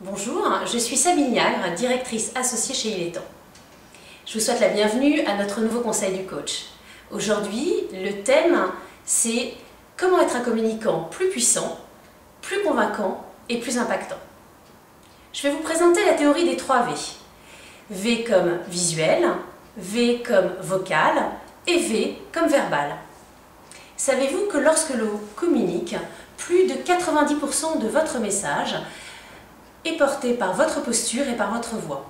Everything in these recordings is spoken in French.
Bonjour, je suis Sabine Niagre, directrice associée chez Il est temps. Je vous souhaite la bienvenue à notre nouveau conseil du coach. Aujourd'hui, le thème, c'est comment être un communicant plus puissant, plus convaincant et plus impactant. Je vais vous présenter la théorie des 3 V. V comme visuel, V comme vocal et V comme verbal. Savez-vous que lorsque l'on communique, plus de 90% de votre message est porté par votre posture et par votre voix.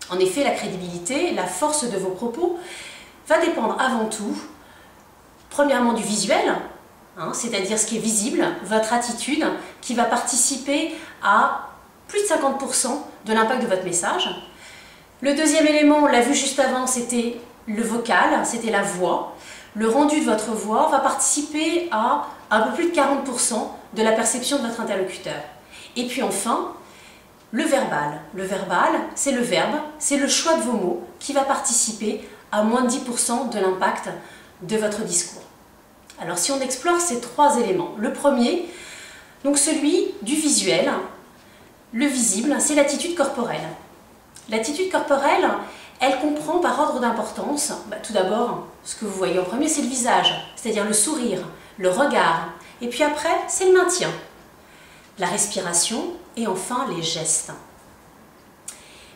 En effet, la crédibilité, la force de vos propos va dépendre avant tout, premièrement du visuel, c'est-à-dire ce qui est visible, votre attitude, qui va participer à plus de 50% de l'impact de votre message. Le deuxième élément, on l'a vu juste avant, c'était le vocal, c'était la voix. Le rendu de votre voix va participer à un peu plus de 40% de la perception de votre interlocuteur. Et puis enfin, le verbal. Le verbal, c'est le verbe, c'est le choix de vos mots qui va participer à moins de 10% de l'impact de votre discours. Alors si on explore ces 3 éléments, le premier, donc celui du visuel, le visible, c'est l'attitude corporelle. L'attitude corporelle, elle comprend par ordre d'importance, tout d'abord, ce que vous voyez en premier, c'est le visage, c'est-à-dire le sourire, le regard, et puis après, c'est le maintien, la respiration et enfin les gestes.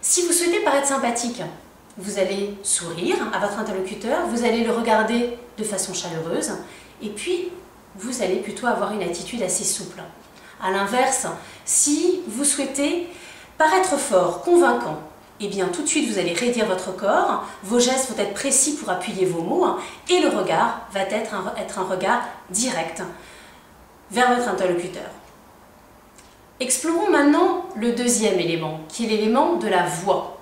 Si vous souhaitez paraître sympathique, vous allez sourire à votre interlocuteur, vous allez le regarder de façon chaleureuse, et puis vous allez plutôt avoir une attitude assez souple. A l'inverse, si vous souhaitez paraître fort, convaincant, eh bien tout de suite vous allez raidir votre corps, vos gestes vont être précis pour appuyer vos mots, et le regard va être un regard direct vers votre interlocuteur. Explorons maintenant le deuxième élément, qui est l'élément de la voix.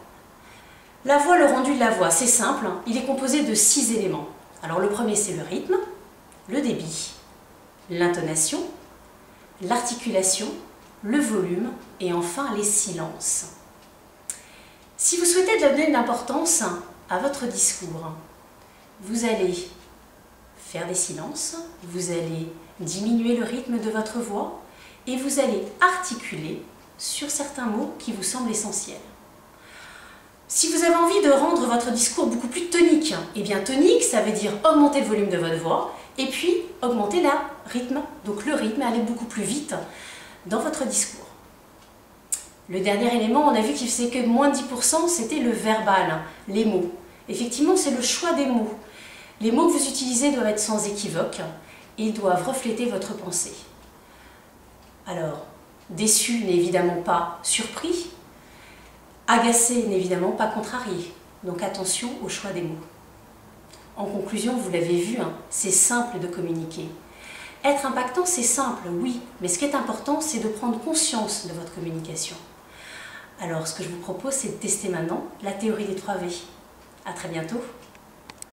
La voix, le rendu de la voix, c'est simple, il est composé de 6 éléments. Alors le premier, c'est le rythme, le débit, l'intonation, l'articulation, le volume et enfin les silences. Si vous souhaitez donner de l'importance à votre discours, vous allez faire des silences, vous allez diminuer le rythme de votre voix et vous allez articuler sur certains mots qui vous semblent essentiels. Si vous avez envie de rendre votre discours beaucoup plus tonique, eh bien tonique, ça veut dire augmenter le volume de votre voix et puis augmenter le rythme. Donc le rythme, aller beaucoup plus vite dans votre discours. Le dernier élément, on a vu qu'il faisait que moins de 10%, c'était le verbal, les mots. Effectivement, c'est le choix des mots. Les mots que vous utilisez doivent être sans équivoque et ils doivent refléter votre pensée. Alors, déçu n'est évidemment pas surpris, agacé n'est évidemment pas contrarié. Donc attention au choix des mots. En conclusion, vous l'avez vu, c'est simple de communiquer. Être impactant, c'est simple, oui, mais ce qui est important, c'est de prendre conscience de votre communication. Alors, ce que je vous propose, c'est de tester maintenant la théorie des 3 V. À très bientôt.